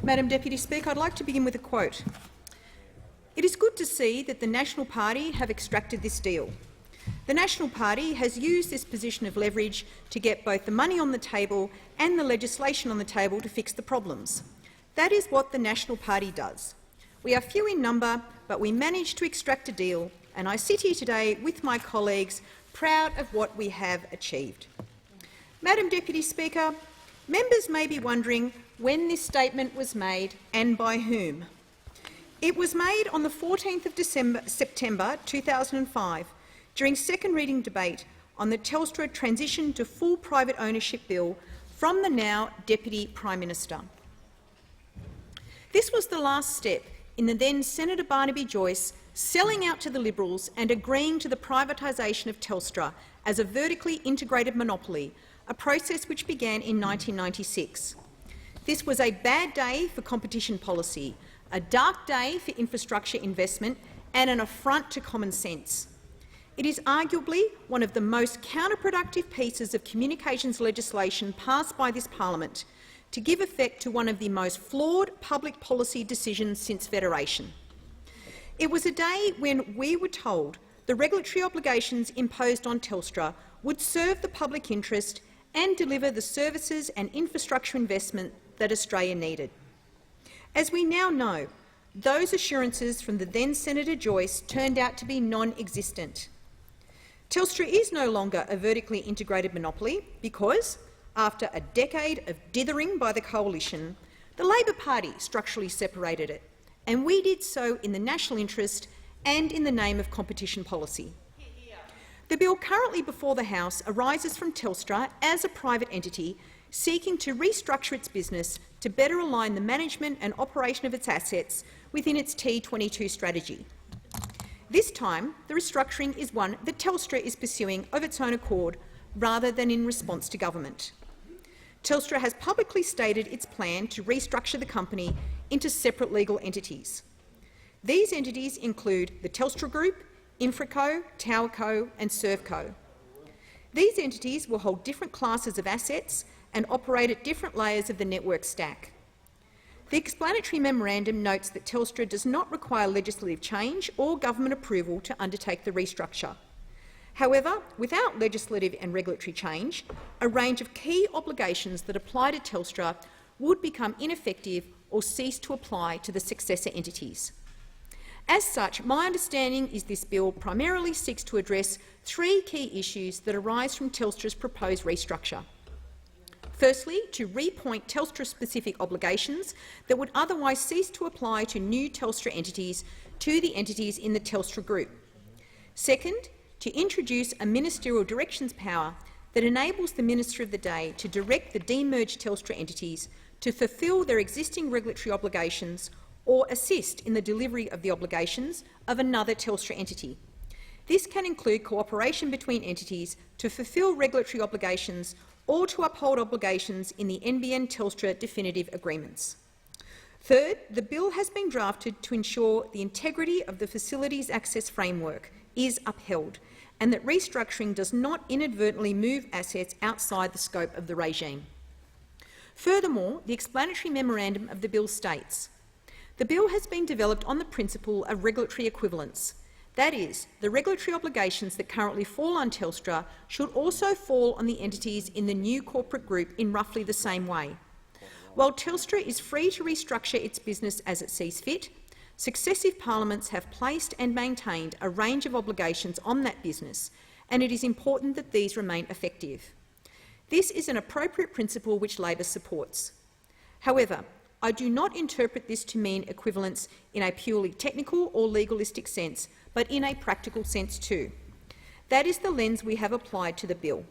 Madam Deputy Speaker, I'd like to begin with a quote. "It is good to see that the National Party have extracted this deal. The National Party has used this position of leverage to get both the money on the table and the legislation on the table to fix the problems. That is what the National Party does. We are few in number, but we managed to extract a deal, and I sit here today with my colleagues proud of what we have achieved." Madam Deputy Speaker, members may be wondering when this statement was made and by whom. It was made on the 14th of September 2005 during second reading debate on the Telstra Transition to Full Private Ownership Bill from the now Deputy Prime Minister. This was the last step in the then Senator Barnaby Joyce selling out to the Liberals and agreeing to the privatisation of Telstra as a vertically integrated monopoly, a process which began in 1996. This was a bad day for competition policy, a dark day for infrastructure investment and an affront to common sense. It is arguably one of the most counterproductive pieces of communications legislation passed by this parliament to give effect to one of the most flawed public policy decisions since Federation. It was a day when we were told the regulatory obligations imposed on Telstra would serve the public interest and deliver the services and infrastructure investment that Australia needed. As we now know, those assurances from the then Senator Joyce turned out to be non-existent. Telstra is no longer a vertically integrated monopoly because, after a decade of dithering by the coalition, the Labor Party structurally separated it, and we did so in the national interest and in the name of competition policy. The bill currently before the House arises from Telstra as a private entity seeking to restructure its business to better align the management and operation of its assets within its T22 strategy. This time, the restructuring is one that Telstra is pursuing of its own accord rather than in response to government. Telstra has publicly stated its plan to restructure the company into separate legal entities. These entities include the Telstra Group, Infraco, Towerco and Servco. These entities will hold different classes of assets and operate at different layers of the network stack. The explanatory memorandum notes that Telstra does not require legislative change or government approval to undertake the restructure. However, without legislative and regulatory change, a range of key obligations that apply to Telstra would become ineffective or cease to apply to the successor entities. As such, my understanding is this bill primarily seeks to address three key issues that arise from Telstra's proposed restructure. Firstly, to repoint Telstra-specific obligations that would otherwise cease to apply to new Telstra entities to the entities in the Telstra Group. Second, to introduce a ministerial directions power that enables the Minister of the Day to direct the demerged Telstra entities to fulfil their existing regulatory obligations or assist in the delivery of the obligations of another Telstra entity. This can include cooperation between entities to fulfil regulatory obligations or to uphold obligations in the NBN Telstra definitive agreements. Third, the bill has been drafted to ensure the integrity of the Facilities Access Framework is upheld and that restructuring does not inadvertently move assets outside the scope of the regime. Furthermore, the explanatory memorandum of the bill states, "The bill has been developed on the principle of regulatory equivalence. That is, the regulatory obligations that currently fall on Telstra should also fall on the entities in the new corporate group in roughly the same way. While Telstra is free to restructure its business as it sees fit, successive parliaments have placed and maintained a range of obligations on that business, and it is important that these remain effective. This is an appropriate principle which Labor supports. However, I do not interpret this to mean equivalence in a purely technical or legalistic sense, but in a practical sense too. That is the lens we have applied to the bill.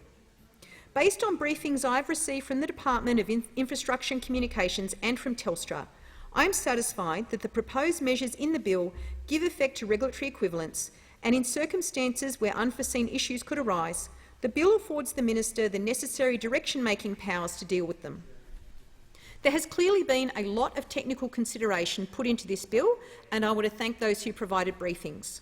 Based on briefings I have received from the Department of Infrastructure and Communications and from Telstra, I am satisfied that the proposed measures in the bill give effect to regulatory equivalence, and in circumstances where unforeseen issues could arise, the bill affords the Minister the necessary direction-making powers to deal with them. There has clearly been a lot of technical consideration put into this bill, and I want to thank those who provided briefings.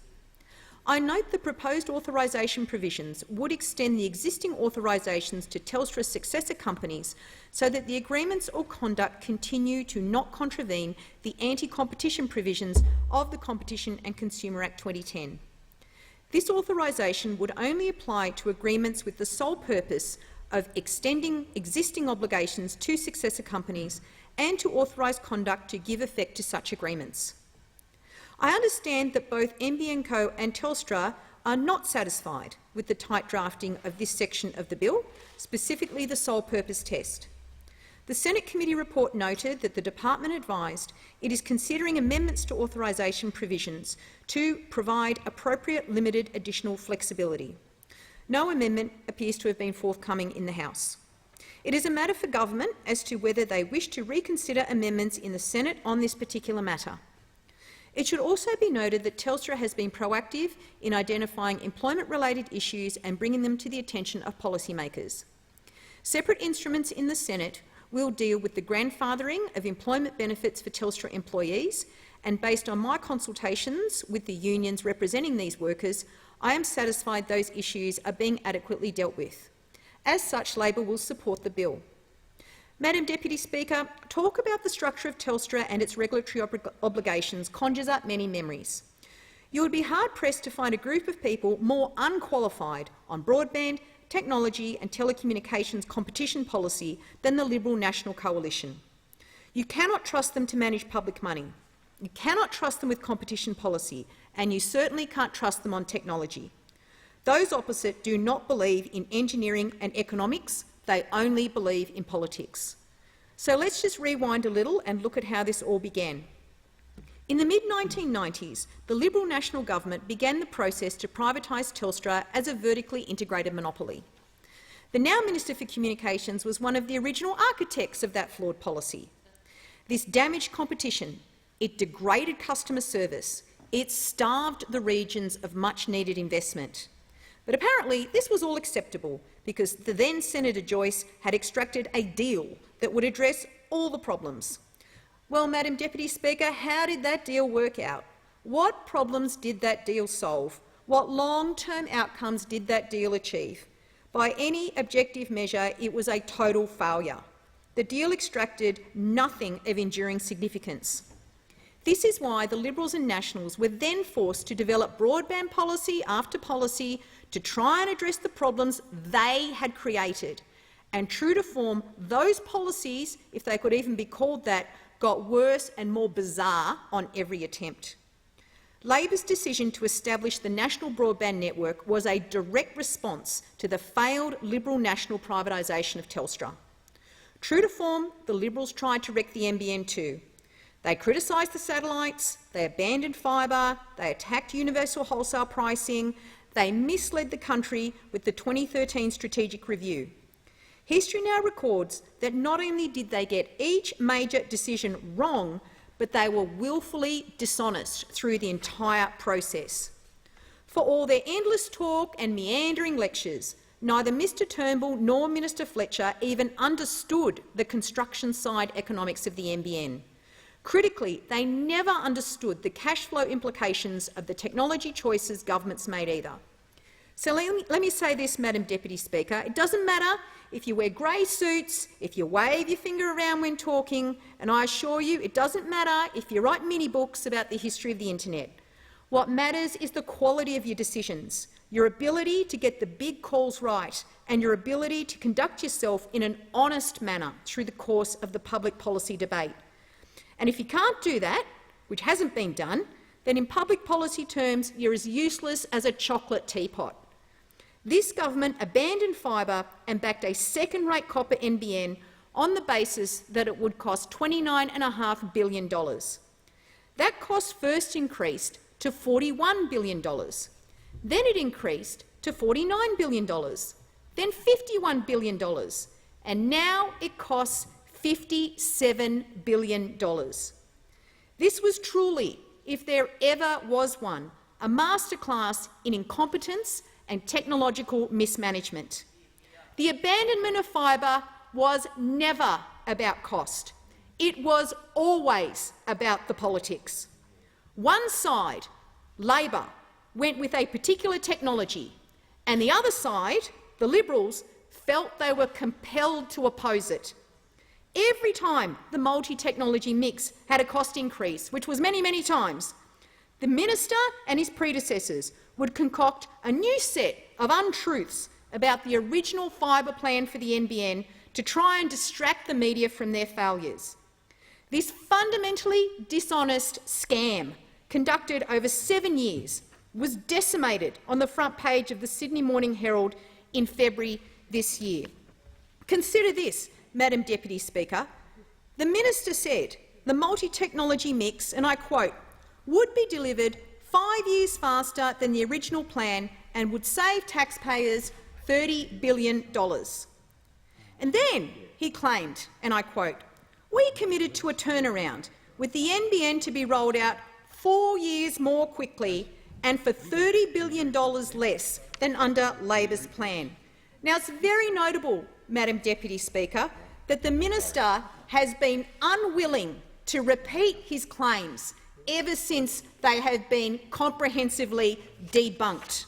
I note the proposed authorisation provisions would extend the existing authorisations to Telstra's successor companies so that the agreements or conduct continue to not contravene the anti-competition provisions of the Competition and Consumer Act 2010. This authorisation would only apply to agreements with the sole purpose of extending existing obligations to successor companies and to authorise conduct to give effect to such agreements. I understand that both NBN Co and Telstra are not satisfied with the tight drafting of this section of the bill, specifically the sole purpose test. The Senate committee report noted that the department advised it is considering amendments to authorisation provisions to provide appropriate limited additional flexibility. No amendment appears to have been forthcoming in the House. It is a matter for government as to whether they wish to reconsider amendments in the Senate on this particular matter. It should also be noted that Telstra has been proactive in identifying employment-related issues and bringing them to the attention of policymakers. Separate instruments in the Senate will deal with the grandfathering of employment benefits for Telstra employees, and based on my consultations with the unions representing these workers, I am satisfied those issues are being adequately dealt with. As such, Labor will support the bill. Madam Deputy Speaker, talk about the structure of Telstra and its regulatory obligations conjures up many memories. You would be hard-pressed to find a group of people more unqualified on broadband, technology and telecommunications competition policy than the Liberal National Coalition. You cannot trust them to manage public money. You cannot trust them with competition policy, and you certainly can't trust them on technology. Those opposite do not believe in engineering and economics. They only believe in politics. So let's just rewind a little and look at how this all began. In the mid-1990s, the Liberal National Government began the process to privatise Telstra as a vertically integrated monopoly. The now Minister for Communications was one of the original architects of that flawed policy. This damaged competition, it degraded customer service, it starved the regions of much-needed investment. But apparently this was all acceptable because the then Senator Joyce had extracted a deal that would address all the problems. Well, Madam Deputy Speaker, how did that deal work out? What problems did that deal solve? What long-term outcomes did that deal achieve? By any objective measure, it was a total failure. The deal extracted nothing of enduring significance. This is why the Liberals and Nationals were then forced to develop broadband policy after policy to try and address the problems they had created. And true to form, those policies, if they could even be called that, got worse and more bizarre on every attempt. Labor's decision to establish the National Broadband Network was a direct response to the failed Liberal national privatisation of Telstra. True to form, the Liberals tried to wreck the NBN too. They criticised the satellites, they abandoned fibre, they attacked universal wholesale pricing, they misled the country with the 2013 strategic review. History now records that not only did they get each major decision wrong, but they were willfully dishonest through the entire process. For all their endless talk and meandering lectures, neither Mr Turnbull nor Minister Fletcher even understood the construction side economics of the NBN. Critically, they never understood the cash flow implications of the technology choices governments made either. So let me say this, Madam Deputy Speaker. It doesn't matter if you wear grey suits, if you wave your finger around when talking, and I assure you it doesn't matter if you write mini-books about the history of the internet. What matters is the quality of your decisions, your ability to get the big calls right, and your ability to conduct yourself in an honest manner through the course of the public policy debate. And if you can't do that, which hasn't been done, then in public policy terms you're as useless as a chocolate teapot. This government abandoned fibre and backed a second-rate copper NBN on the basis that it would cost $29.5 billion. That cost first increased to $41 billion. Then it increased to $49 billion, then $51 billion, and now it costs $57 billion. This was truly, if there ever was one, a masterclass in incompetence and technological mismanagement. The abandonment of fibre was never about cost. It was always about the politics. One side, Labor, went with a particular technology, and the other side, the Liberals, felt they were compelled to oppose it. Every time the multi-technology mix had a cost increase, which was many, many times, the minister and his predecessors would concoct a new set of untruths about the original fibre plan for the NBN to try and distract the media from their failures. This fundamentally dishonest scam, conducted over 7 years, was decimated on the front page of the Sydney Morning Herald in February this year. Consider this, Madam Deputy Speaker. The minister said the multi-technology mix, and I quote, would be delivered 5 years faster than the original plan and would save taxpayers $30 billion. And then he claimed, and I quote, we committed to a turnaround with the NBN to be rolled out 4 years more quickly and for $30 billion less than under Labor's plan. Now, it's very notable, Madam Deputy Speaker, that the minister has been unwilling to repeat his claims ever since they have been comprehensively debunked.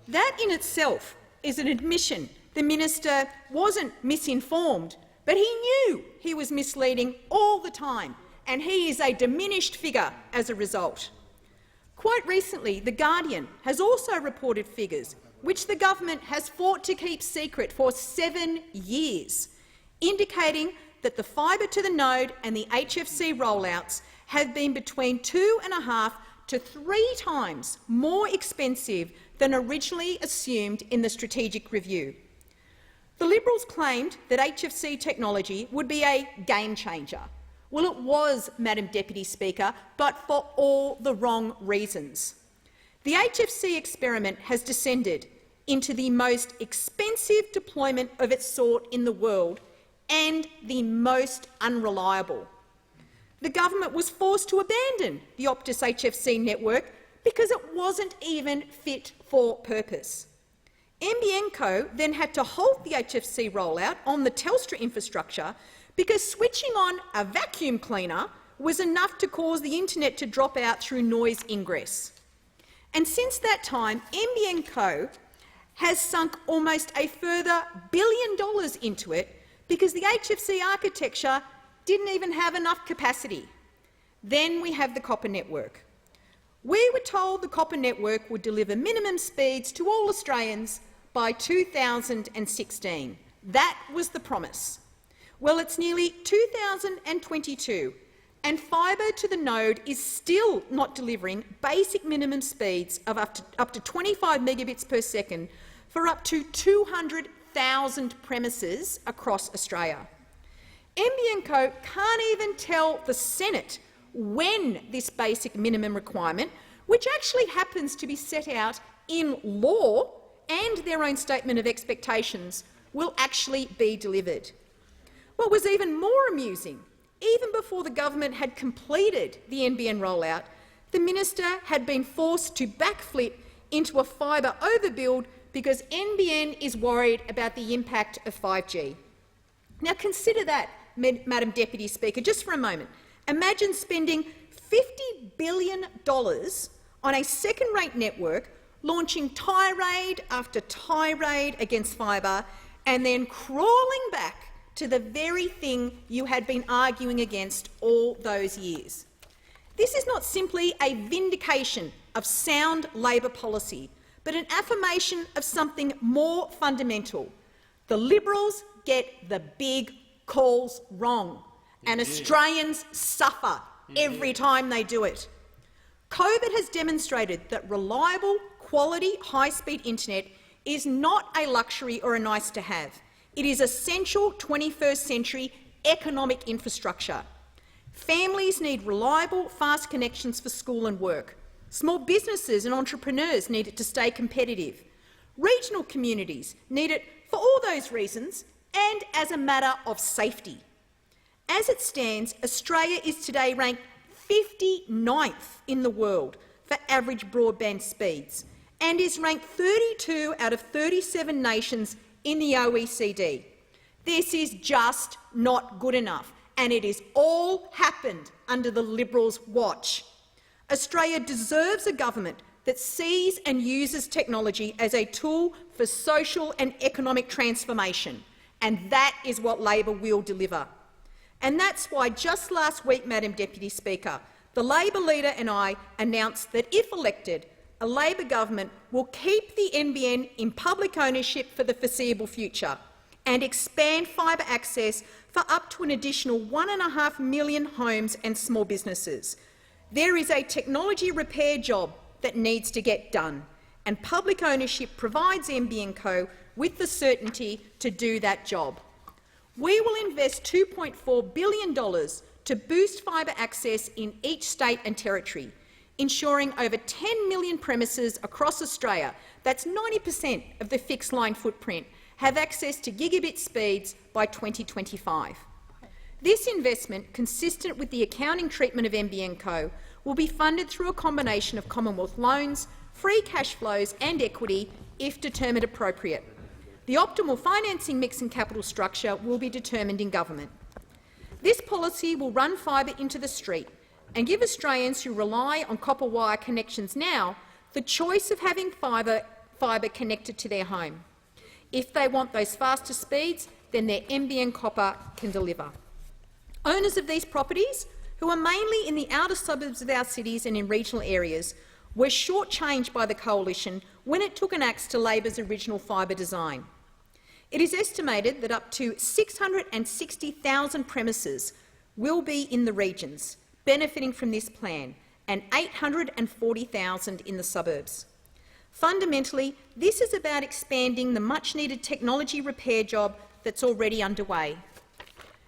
That in itself is an admission the minister wasn't misinformed, but he knew he was misleading all the time, and he is a diminished figure as a result. Quite recently, The Guardian has also reported figures which the government has fought to keep secret for 7 years, indicating that the fibre to the node and the HFC rollouts have been between 2.5 to 3 times more expensive than originally assumed in the strategic review. The Liberals claimed that HFC technology would be a game-changer. Well, it was, Madam Deputy Speaker, but for all the wrong reasons. The HFC experiment has descended into the most expensive deployment of its sort in the world and the most unreliable. The government was forced to abandon the Optus HFC network because it wasn't even fit for purpose. NBN Co then had to halt the HFC rollout on the Telstra infrastructure because switching on a vacuum cleaner was enough to cause the internet to drop out through noise ingress. And since that time, NBN Co has sunk almost a further $1 billion into it because the HFC architecture didn't even have enough capacity. Then we have the copper network. We were told the copper network would deliver minimum speeds to all Australians by 2016. That was the promise. Well, it's nearly 2022, and fibre to the node is still not delivering basic minimum speeds of up to 25 megabits per second for up to 200,000 premises across Australia. NBN Co can't even tell the Senate when this basic minimum requirement, which actually happens to be set out in law and their own statement of expectations, will actually be delivered. What was even more amusing, even before the government had completed the NBN rollout, the minister had been forced to backflip into a fibre overbuild because NBN is worried about the impact of 5G. Now consider that, Madam Deputy Speaker, just for a moment. Imagine spending $50 billion on a second-rate network, launching tirade after tirade against fibre, and then crawling back to the very thing you had been arguing against all those years. This is not simply a vindication of sound Labor policy, but an affirmation of something more fundamental. The Liberals get the big calls wrong, and Australians suffer every time they do it. COVID has demonstrated that reliable, quality, high-speed internet is not a luxury or a nice-to-have. It is essential 21st century economic infrastructure. Families need reliable, fast connections for school and work. Small businesses and entrepreneurs need it to stay competitive. Regional communities need it for all those reasons and as a matter of safety. As it stands, Australia is today ranked 59th in the world for average broadband speeds and is ranked 32 out of 37 nations in the OECD. This is just not good enough, and it has all happened under the Liberals' watch. Australia deserves a government that sees and uses technology as a tool for social and economic transformation, and that is what Labor will deliver. And that's why just last week, Madam Deputy Speaker, the Labor leader and I announced that if elected, a Labor government will keep the NBN in public ownership for the foreseeable future and expand fibre access for up to an additional 1.5 million homes and small businesses. There is a technology repair job that needs to get done, and public ownership provides NBN Co with the certainty to do that job. We will invest $2.4 billion to boost fibre access in each state and territory, ensuring over 10 million premises across Australia, that's 90% of the fixed-line footprint, have access to gigabit speeds by 2025. This investment, consistent with the accounting treatment of NBN Co, will be funded through a combination of Commonwealth loans, free cash flows and equity, if determined appropriate. The optimal financing mix and capital structure will be determined in government. This policy will run fibre into the street and give Australians who rely on copper wire connections now the choice of having fibre connected to their home. If they want those faster speeds, then their NBN copper can deliver. Owners of these properties, who are mainly in the outer suburbs of our cities and in regional areas, were shortchanged by the Coalition when it took an axe to Labor's original fibre design. It is estimated that up to 660,000 premises will be in the regions, benefiting from this plan, and 840,000 in the suburbs. Fundamentally, this is about expanding the much-needed technology repair job that's already underway.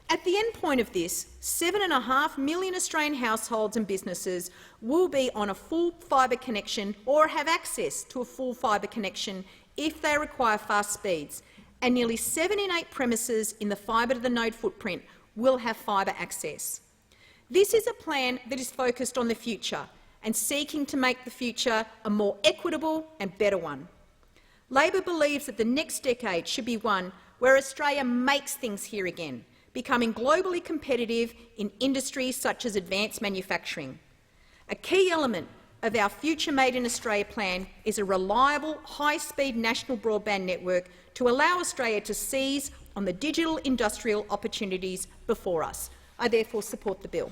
At the end point of this, 7.5 million Australian households and businesses will be on a full fibre connection or have access to a full fibre connection if they require fast speeds, and nearly 7 in 8 premises in the fibre-to-the-node footprint will have fibre access. This is a plan that is focused on the future and seeking to make the future a more equitable and better one. Labor believes that the next decade should be one where Australia makes things here again, becoming globally competitive in industries such as advanced manufacturing. A key element of our Future Made in Australia plan is a reliable, high-speed national broadband network to allow Australia to seize on the digital industrial opportunities before us. I therefore support the bill.